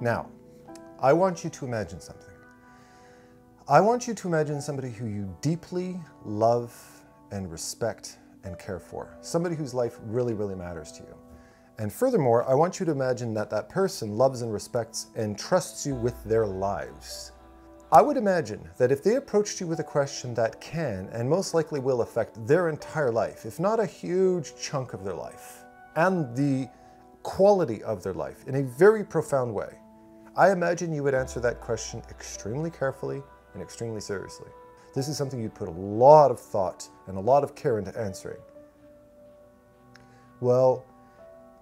Now, I want you to imagine something. I want you to imagine somebody who you deeply love and respect and care for. Somebody whose life really, really matters to you. And furthermore, I want you to imagine that that person loves and respects and trusts you with their lives. I would imagine that if they approached you with a question that can and most likely will affect their entire life, if not a huge chunk of their life, and the quality of their life in a very profound way, I imagine you would answer that question extremely carefully and extremely seriously. This is something you'd put a lot of thought and a lot of care into answering. Well,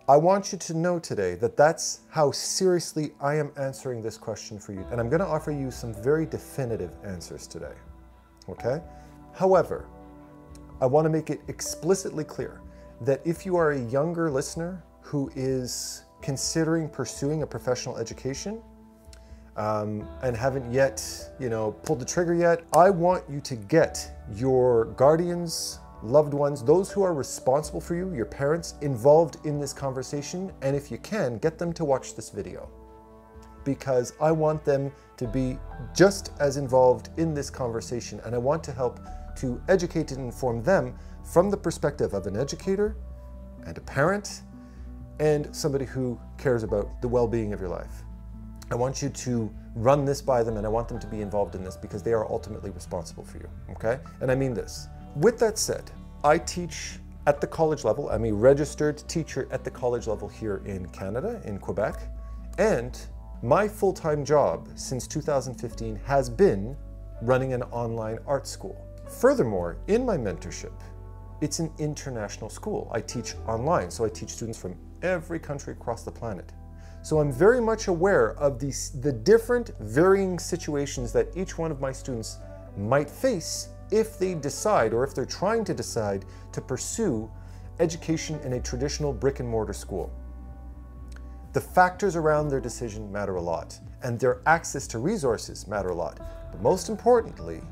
I want you to know today that that's how seriously I am answering this question for you. And I'm going to offer you some very definitive answers today. Okay? However, I want to make it explicitly clear that if you are a younger listener who is considering pursuing a professional education and haven't yet, pulled the trigger yet, I want you to get your guardians, loved ones, those who are responsible for you, your parents, involved in this conversation, and if you can, get them to watch this video. Because I want them to be just as involved in this conversation, and I want to help to educate and inform them from the perspective of an educator and a parent and somebody who cares about the well-being of your life. I want you to run this by them, and I want them to be involved in this because they are ultimately responsible for you, okay? And I mean this. With that said, I teach at the college level. I'm a registered teacher at the college level here in Canada, in Quebec, and my full-time job since 2015 has been running an online art school. Furthermore, in my mentorship, it's an international school. I teach online, so I teach students from every country across the planet. So I'm very much aware of the different varying situations that each one of my students might face if they decide, or if they're trying to decide, to pursue education in a traditional brick and mortar school. The factors around their decision matter a lot, and their access to resources matter a lot. But most importantly,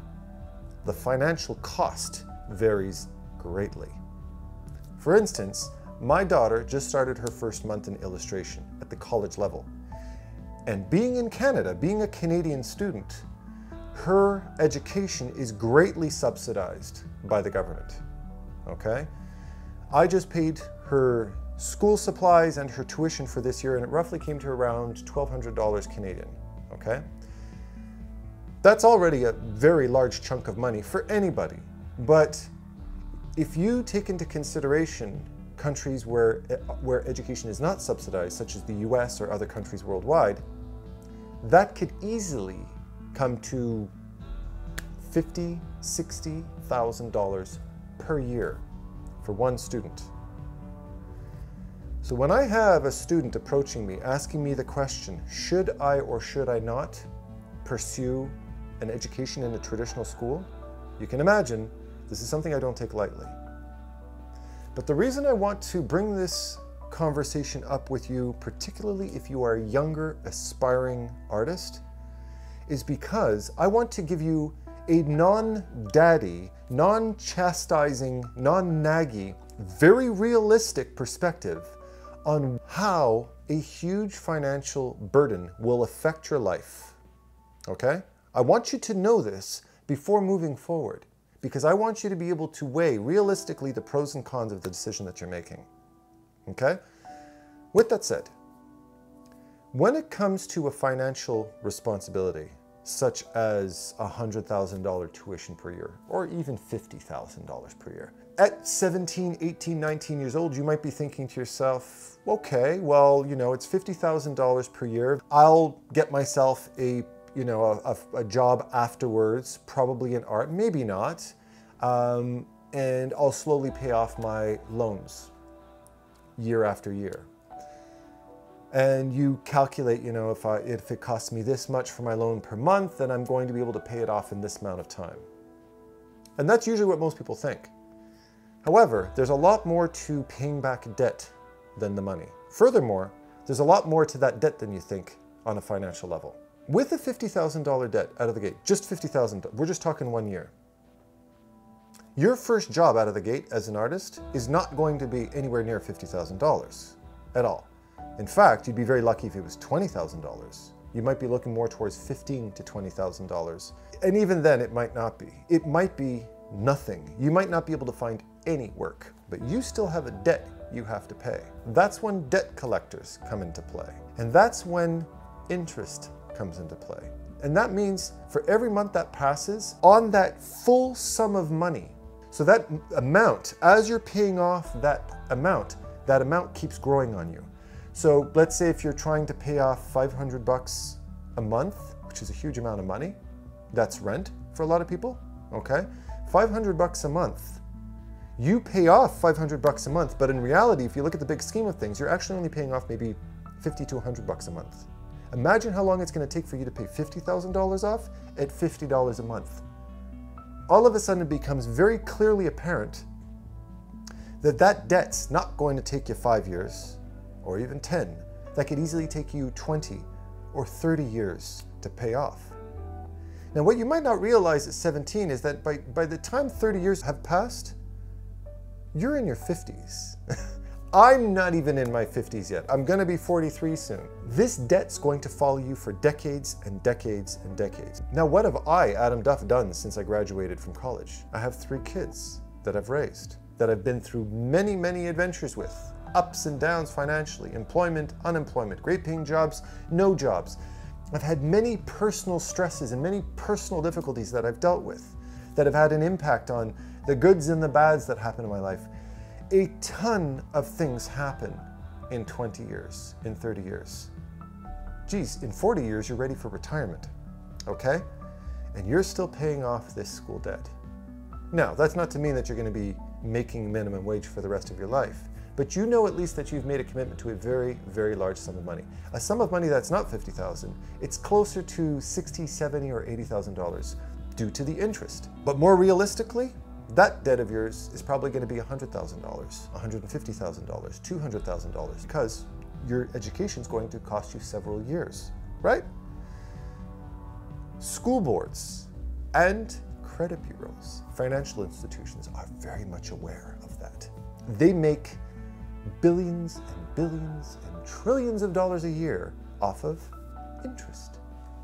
the financial cost varies greatly. For instance, my daughter just started her first month in illustration at the college level. And being in Canada, being a Canadian student, her education is greatly subsidized by the government, okay? I just paid her school supplies and her tuition for this year, and it roughly came to around $1,200 Canadian, okay? That's already a very large chunk of money for anybody, but if you take into consideration countries where education is not subsidized, such as the US or other countries worldwide, that could easily come to $50,000, $60,000 per year for one student. So when I have a student approaching me, asking me the question, should I or should I not pursue an education in a traditional school? You can imagine this is something I don't take lightly. But the reason I want to bring this conversation up with you, particularly if you are a younger, aspiring artist, is because I want to give you a non-daddy, non-chastising, non-naggy, very realistic perspective on how a huge financial burden will affect your life, okay? I want you to know this before moving forward, because I want you to be able to weigh realistically the pros and cons of the decision that you're making, okay? With that said, when it comes to a financial responsibility, such as $100,000 tuition per year, or even $50,000 per year, at 17, 18, 19 years old, you might be thinking to yourself, okay, well, it's $50,000 per year. I'll get myself a job afterwards, probably in art, maybe not, and I'll slowly pay off my loans year after year. And you calculate, if it costs me this much for my loan per month, then I'm going to be able to pay it off in this amount of time. And that's usually what most people think. However, there's a lot more to paying back debt than the money. Furthermore, there's a lot more to that debt than you think on a financial level. With a $50,000 debt out of the gate, just $50,000, we're just talking 1 year. Your first job out of the gate as an artist is not going to be anywhere near $50,000 at all. In fact, you'd be very lucky if it was $20,000. You might be looking more towards $15,000 to $20,000. And even then, it might not be. It might be nothing. You might not be able to find any work, but you still have a debt you have to pay. That's when debt collectors come into play. And that's when interest comes into play. And that means for every month that passes, on that full sum of money, so that amount, as you're paying off that amount keeps growing on you. So let's say if you're trying to pay off $500 a month, which is a huge amount of money, that's rent for a lot of people, okay? $500 a month. You pay off $500 a month, but in reality, if you look at the big scheme of things, you're actually only paying off maybe $50 to $100 a month. Imagine how long it's going to take for you to pay $50,000 off at $50 a month. All of a sudden, it becomes very clearly apparent that that debt's not going to take you 5 years or even 10. That could easily take you 20 or 30 years to pay off. Now, what you might not realize at 17 is that by the time 30 years have passed, you're in your 50s. I'm not even in my 50s yet. I'm gonna be 43 soon. This debt's going to follow you for decades and decades and decades. Now, what have I, Adam Duff, done since I graduated from college? I have 3 kids that I've raised, that I've been through many, many adventures with. Ups and downs financially, employment, unemployment, great paying jobs, no jobs. I've had many personal stresses and many personal difficulties that I've dealt with that have had an impact on the goods and the bads that happen in my life. A ton of things happen in 20 years, in 30 years. Geez, in 40 years, you're ready for retirement, okay? And you're still paying off this school debt. Now, that's not to mean that you're gonna be making minimum wage for the rest of your life, but you know at least that you've made a commitment to a very, very large sum of money. A sum of money that's not $50,000, it's closer to $60,000, $70,000, or $80,000 due to the interest. But more realistically, that debt of yours is probably going to be $100,000, $150,000, $200,000 because your education is going to cost you several years, right? School boards and credit bureaus, financial institutions are very much aware of that. They make billions and billions and trillions of dollars a year off of interest,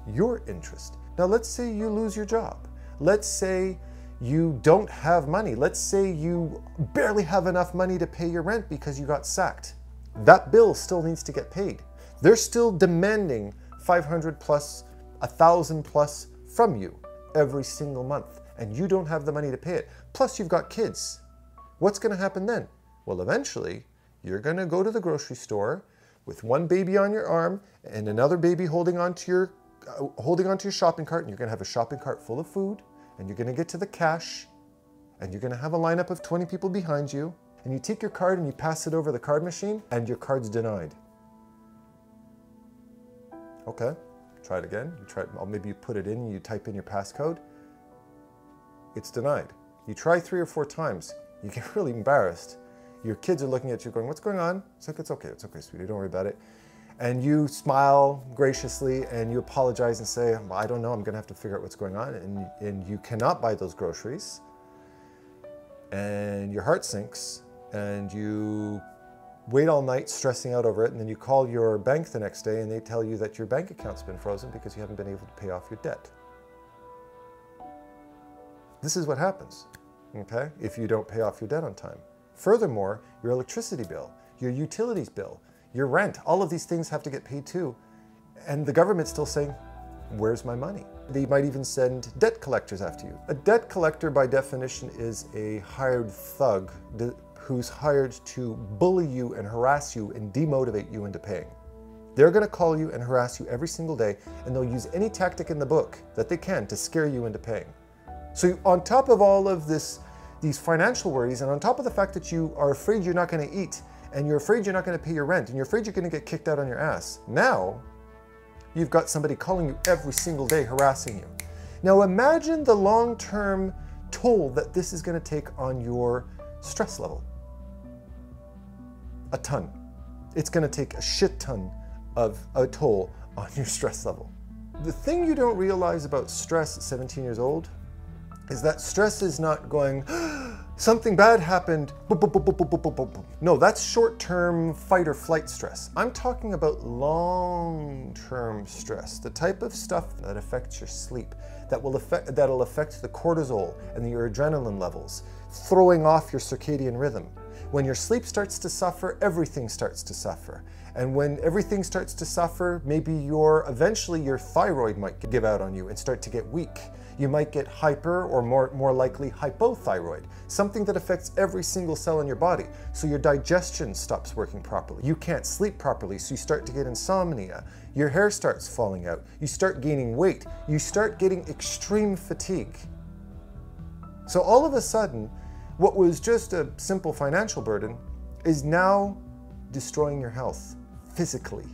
your interest. Now, let's say you lose your job. Let's say you don't have money. Let's say you barely have enough money to pay your rent because you got sacked. That bill still needs to get paid. They're still demanding 500 plus, 1,000 plus from you every single month, and you don't have the money to pay it. Plus you've got kids. What's gonna happen then? Well, eventually, you're gonna go to the grocery store with one baby on your arm and another baby holding onto your shopping cart, and you're gonna have a shopping cart full of food, and you're gonna get to the cash, and you're gonna have a lineup of 20 people behind you, and you take your card and you pass it over the card machine, and your card's denied. Okay, try it again. Or maybe you put it in and you type in your passcode. It's denied. You try 3 or 4 times, you get really embarrassed. Your kids are looking at you going, what's going on? It's like, it's okay, sweetie, don't worry about it. And you smile graciously and you apologize and say, well, I don't know, I'm gonna have to figure out what's going on. And you cannot buy those groceries. And your heart sinks and you wait all night stressing out over it, and then you call your bank the next day and they tell you that your bank account's been frozen because you haven't been able to pay off your debt. This is what happens, okay, if you don't pay off your debt on time. Furthermore, your electricity bill, your utilities bill, your rent, all of these things have to get paid too. And the government's still saying, where's my money? They might even send debt collectors after you. A debt collector, by definition, is a hired thug who's hired to bully you and harass you and demotivate you into paying. They're gonna call you and harass you every single day, and they'll use any tactic in the book that they can to scare you into paying. So on top of all of these financial worries, and on top of the fact that you are afraid you're not gonna eat, and you're afraid you're not gonna pay your rent, and you're afraid you're gonna get kicked out on your ass, now you've got somebody calling you every single day, harassing you. Now imagine the long-term toll that this is gonna take on your stress level. A ton. It's gonna take a shit ton of a toll on your stress level. The thing you don't realize about stress at 17 years old is that stress is not going, Something bad happened, boop, boop, boop, boop, boop, boop, boop, boop. No, that's short-term fight or flight stress. I'm talking about long-term stress, the type of stuff that affects your sleep, that'll affect the cortisol and your adrenaline levels, throwing off your circadian rhythm. When your sleep starts to suffer, everything starts to suffer. And when everything starts to suffer, maybe eventually your thyroid might give out on you and start to get weak. You might get hyper or more likely hypothyroid, something that affects every single cell in your body. So your digestion stops working properly. You can't sleep properly, so you start to get insomnia. Your hair starts falling out. You start gaining weight. You start getting extreme fatigue. So all of a sudden, what was just a simple financial burden is now destroying your health physically,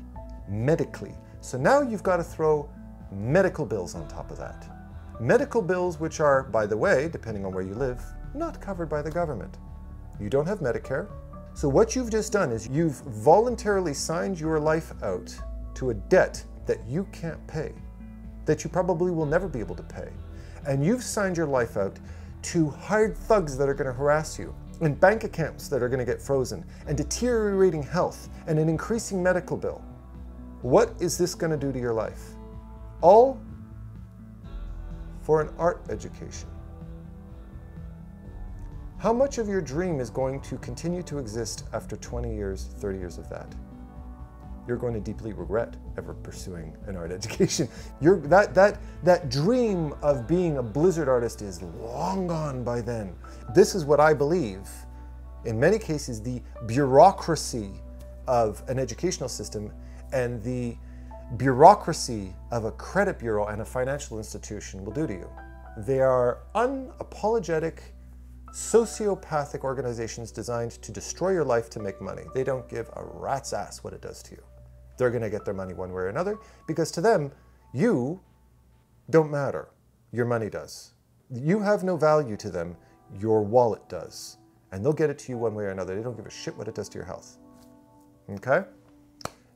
medically. So now you've got to throw medical bills on top of that. Medical bills, which are, by the way, depending on where you live, not covered by the government. You don't have Medicare. So what you've just done is you've voluntarily signed your life out to a debt that you can't pay, that you probably will never be able to pay. And you've signed your life out to hired thugs that are going to harass you, and bank accounts that are going to get frozen, and deteriorating health, and an increasing medical bill. What is this going to do to your life? All for an art education. How much of your dream is going to continue to exist after 20 years, 30 years of that? You're going to deeply regret ever pursuing an art education. That dream of being a blizzard artist is long gone by then. This is what I believe, in many cases, the bureaucracy of an educational system and the bureaucracy of a credit bureau and a financial institution will do to you. They are unapologetic, sociopathic organizations designed to destroy your life to make money. They don't give a rat's ass what it does to you. They're going to get their money one way or another, because to them, you don't matter. Your money does. You have no value to them. Your wallet does. And they'll get it to you one way or another. They don't give a shit what it does to your health. Okay?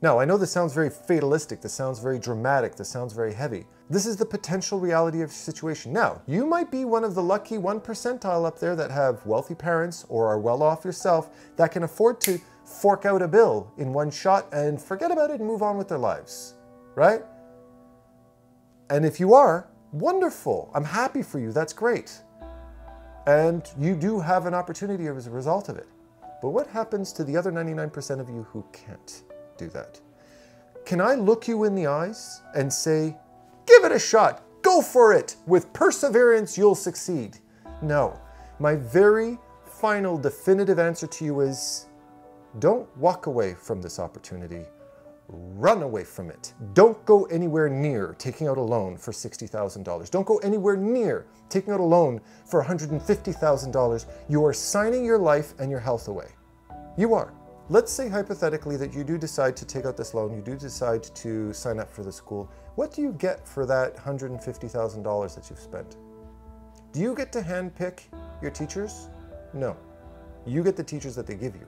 Now, I know this sounds very fatalistic, this sounds very dramatic, this sounds very heavy. This is the potential reality of your situation. Now, you might be one of the lucky 1% up there that have wealthy parents or are well off yourself that can afford to fork out a bill in one shot and forget about it and move on with their lives, right? And if you are, wonderful. I'm happy for you, that's great. And you do have an opportunity as a result of it. But what happens to the other 99% of you who can't do that? Can I look you in the eyes and say, give it a shot, go for it, with perseverance you'll succeed? No. My very final definitive answer to you is, don't walk away from this opportunity, run away from it. Don't go anywhere near taking out a loan for $60,000. Don't go anywhere near taking out a loan for $150,000. You are signing your life and your health away. You are. Let's say hypothetically that you do decide to take out this loan, you do decide to sign up for the school. What do you get for that $150,000 that you've spent? Do you get to handpick your teachers? No. You get the teachers that they give you.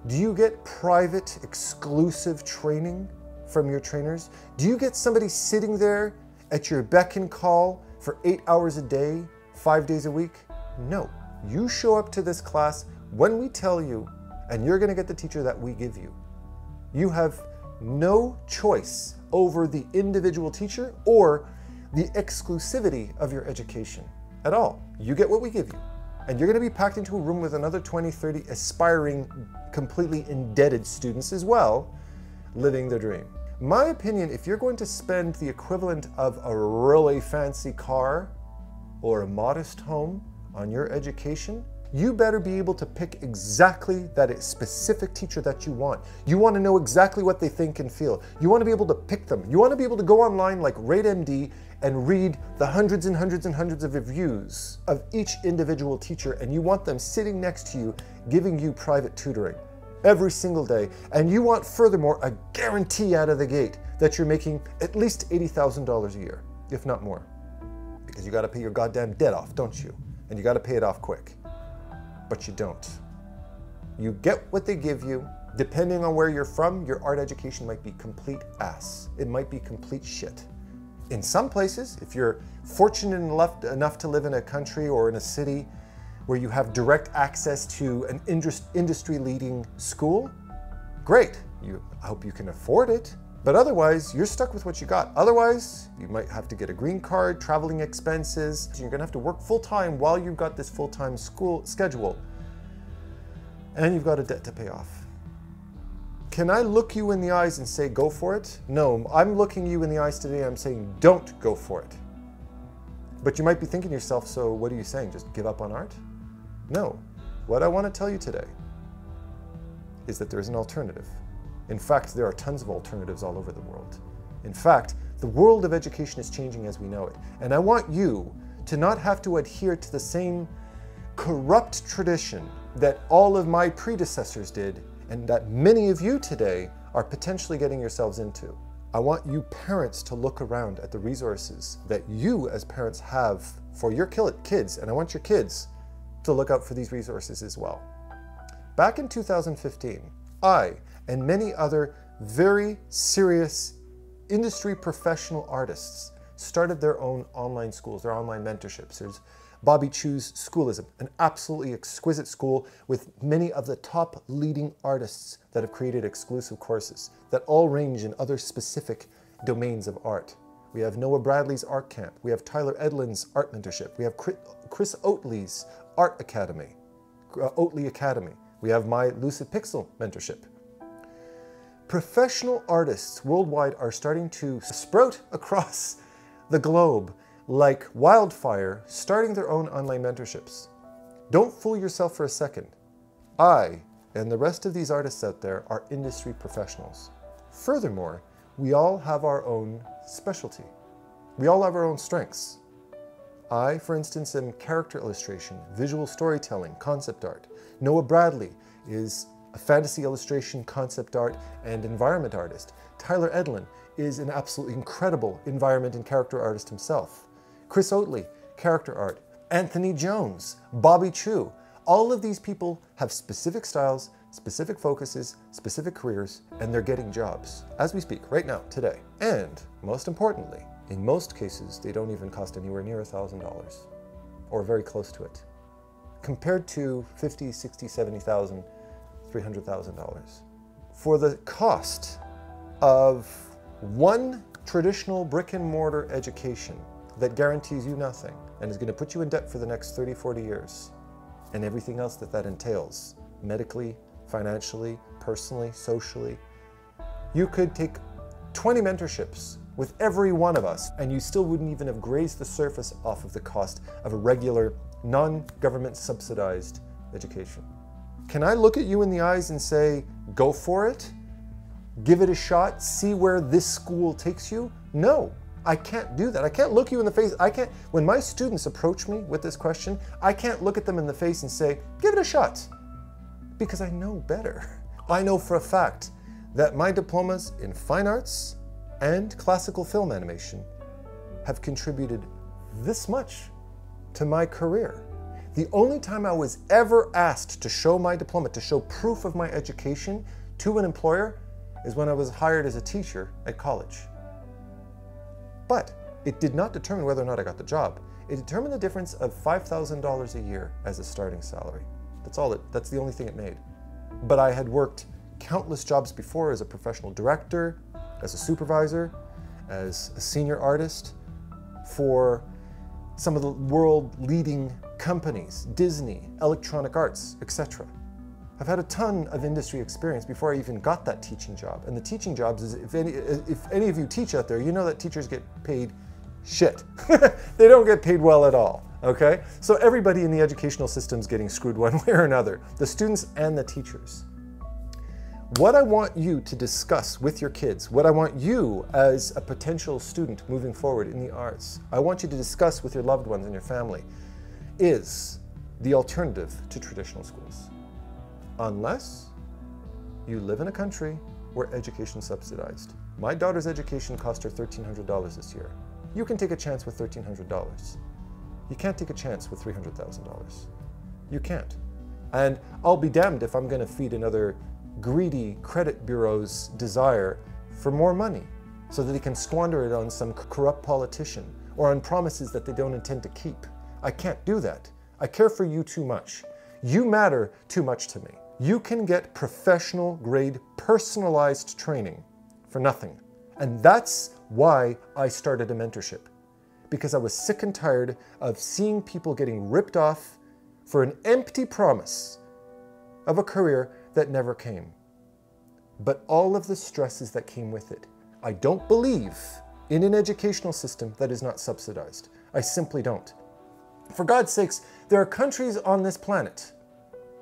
Do you get private, exclusive training from your trainers? Do you get somebody sitting there at your beck and call for 8 hours a day, 5 days a week? No. You show up to this class when we tell you, and you're going to get the teacher that we give you. You have no choice over the individual teacher or the exclusivity of your education at all. You get what we give you. And you're going to be packed into a room with another 20, 30 aspiring, completely indebted students as well, living their dream. My opinion, if you're going to spend the equivalent of a really fancy car or a modest home on your education, you better be able to pick exactly that specific teacher that you want. You want to know exactly what they think and feel. You want to be able to pick them. You want to be able to go online like RateMD and read the hundreds and hundreds and hundreds of reviews of each individual teacher, and you want them sitting next to you, giving you private tutoring every single day. And you want, furthermore, a guarantee out of the gate that you're making at least $80,000 a year, if not more. Because you got to pay your goddamn debt off, don't you? And you got to pay it off quick. But you don't. You get what they give you. Depending on where you're from, your art education might be complete ass. It might be complete shit. In some places, if you're fortunate enough to live in a country or in a city where you have direct access to an industry-leading school, great. I hope you can afford it. But otherwise, you're stuck with what you got. Otherwise, you might have to get a green card, traveling expenses. You're gonna have to work full-time while you've got this full-time school schedule. And you've got a debt to pay off. Can I look you in the eyes and say, go for it? No, I'm looking you in the eyes today, I'm saying, don't go for it. But you might be thinking to yourself, so what are you saying, just give up on art? No, what I want to tell you today is that there's an alternative. In fact, there are tons of alternatives all over the world. In fact, the world of education is changing as we know it. And I want you to not have to adhere to the same corrupt tradition that all of my predecessors did and that many of you today are potentially getting yourselves into. I want you parents to look around at the resources that you as parents have for your kids, and I want your kids to look out for these resources as well. Back in 2015, I and many other very serious industry professional artists started their own online schools, their online mentorships. There's Bobby Chu's Schoolism, an absolutely exquisite school with many of the top leading artists that have created exclusive courses that all range in other specific domains of art. We have Noah Bradley's Art Camp. We have Tyler Edlin's Art Mentorship. We have Chris Oatley's Art Academy, Oatley Academy. We have my Lucid Pixel Mentorship. Professional artists worldwide are starting to sprout across the globe like wildfire, starting their own online mentorships. Don't fool yourself for a second. I and the rest of these artists out there are industry professionals. Furthermore, we all have our own specialty. We all have our own strengths. I, for instance, am character illustration, visual storytelling, concept art. Noah Bradley is a fantasy illustration, concept art, and environment artist. Tyler Edlin is an absolutely incredible environment and character artist himself. Chris Oatley, character art. Anthony Jones, Bobby Chu. All of these people have specific styles, specific focuses, specific careers, and they're getting jobs as we speak, right now, today. And most importantly, in most cases, they don't even cost anywhere near $1,000 or very close to it, compared to $50,000, $60,000, $70,000, $300,000. For the cost of one traditional brick and mortar education that guarantees you nothing and is going to put you in debt for the next 30, 40 years, and everything else that entails, medically, financially, personally, socially, you could take 20 mentorships with every one of us, and you still wouldn't even have grazed the surface off of the cost of a regular, non-government subsidized education. Can I look at you in the eyes and say, go for it? Give it a shot, see where this school takes you? No, I can't do that. I can't look you in the face. When my students approach me with this question, I can't look at them in the face and say, give it a shot, because I know better. I know for a fact that my diplomas in fine arts and classical film animation have contributed this much to my career. The only time I was ever asked to show my diploma, to show proof of my education to an employer, is when I was hired as a teacher at college. But it did not determine whether or not I got the job. It determined the difference of $5,000 a year as a starting salary. That's the only thing it made. But I had worked countless jobs before as a professional director, as a supervisor, as a senior artist for some of the world leading companies, Disney, Electronic Arts, etc. I've had a ton of industry experience before I even got that teaching job. And the teaching jobs is, if any of you teach out there, you know that teachers get paid shit. They don't get paid well at all, okay? So everybody in the educational system is getting screwed one way or another, the students and the teachers. What I want you to discuss with your kids, what I want you as a potential student moving forward in the arts, I want you to discuss with your loved ones and your family, is the alternative to traditional schools. Unless you live in a country where education is subsidized. My daughter's education cost her $1,300 this year. You can take a chance with $1,300. You can't take a chance with $300,000. You can't. And I'll be damned if I'm going to feed another greedy credit bureau's desire for more money so that they can squander it on some corrupt politician or on promises that they don't intend to keep. I can't do that. I care for you too much. You matter too much to me. You can get professional grade personalized training for nothing. And that's why I started a mentorship. Because I was sick and tired of seeing people getting ripped off for an empty promise of a career that never came. But all of the stresses that came with it. I don't believe in an educational system that is not subsidized. I simply don't. For God's sakes, there are countries on this planet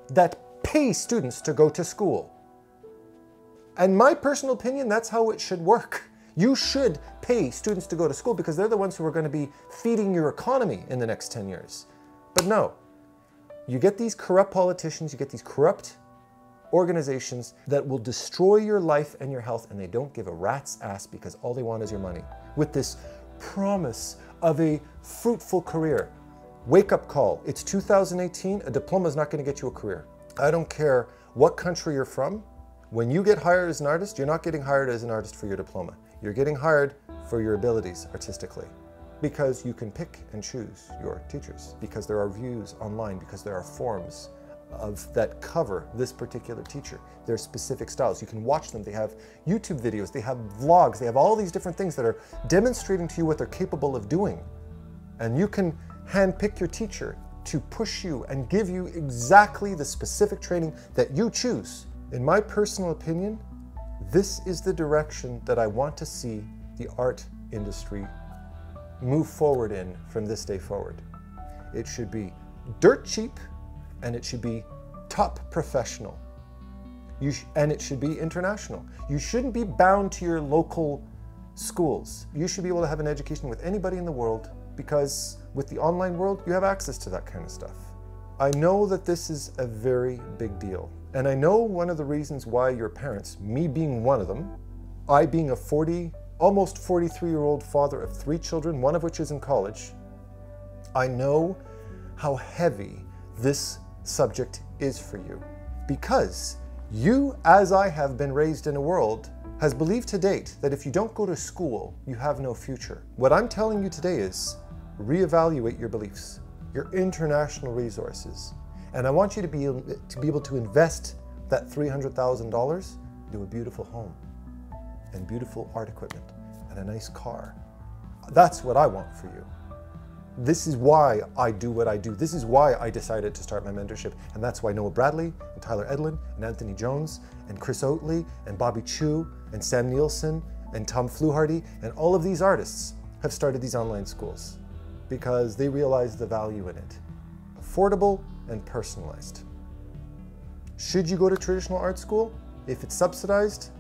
that pay students to go to school. And my personal opinion, that's how it should work. You should pay students to go to school because they're the ones who are going to be feeding your economy in the next 10 years. But no, you get these corrupt politicians, you get these corrupt organizations that will destroy your life and your health, and they don't give a rat's ass because all they want is your money. With this promise of a fruitful career. Wake up call. It's 2018. A diploma is not going to get you a career. I don't care what country you're from. When you get hired as an artist, you're not getting hired as an artist for your diploma. You're getting hired for your abilities artistically. Because you can pick and choose your teachers. Because there are reviews online. Because there are forums that cover this particular teacher. Their specific styles. You can watch them. They have YouTube videos. They have vlogs. They have all these different things that are demonstrating to you what they're capable of doing. And you can handpick your teacher to push you and give you exactly the specific training that you choose. In my personal opinion, this is the direction that I want to see the art industry move forward in from this day forward. It should be dirt cheap and it should be top professional. And it should be international. You shouldn't be bound to your local schools. You should be able to have an education with anybody in the world because with the online world, you have access to that kind of stuff. I know that this is a very big deal. And I know one of the reasons why your parents, me being one of them, I being a almost 43-year-old father of 3 children, one of which is in college, I know how heavy this subject is for you. Because you, as I have been raised in a world, has believed to date that if you don't go to school, you have no future. What I'm telling you today is reevaluate your beliefs, your international resources. And I want you to be able to invest that $300,000 into a beautiful home and beautiful art equipment and a nice car. That's what I want for you. This is why I do what I do. This is why I decided to start my mentorship. And that's why Noah Bradley and Tyler Edlin and Anthony Jones and Chris Oatley and Bobby Chu and Sam Nielsen and Tom Fluharty and all of these artists have started these online schools because they realize the value in it. Affordable and personalized. Should you go to traditional art school? If it's subsidized,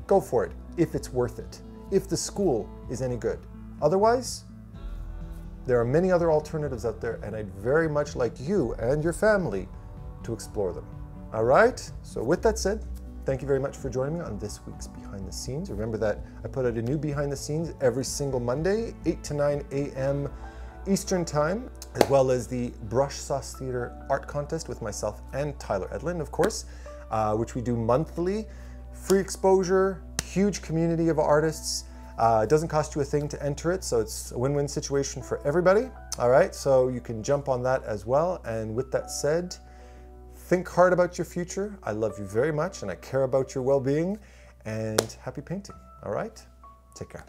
go for it. If it's worth it. If the school is any good. Otherwise, there are many other alternatives out there, and I'd very much like you and your family to explore them. All right? So with that said, thank you very much for joining me on this week's Behind the Scenes. Remember that I put out a new Behind the Scenes every single Monday, 8 to 9 a.m. Eastern Time, as well as the Brush Sauce Theater Art Contest with myself and Tyler Edlin, of course, which we do monthly. Free exposure, huge community of artists. It doesn't cost you a thing to enter it, so it's a win-win situation for everybody. All right, so you can jump on that as well. And with that said, think hard about your future. I love you very much, and I care about your well-being. And happy painting, all right? Take care.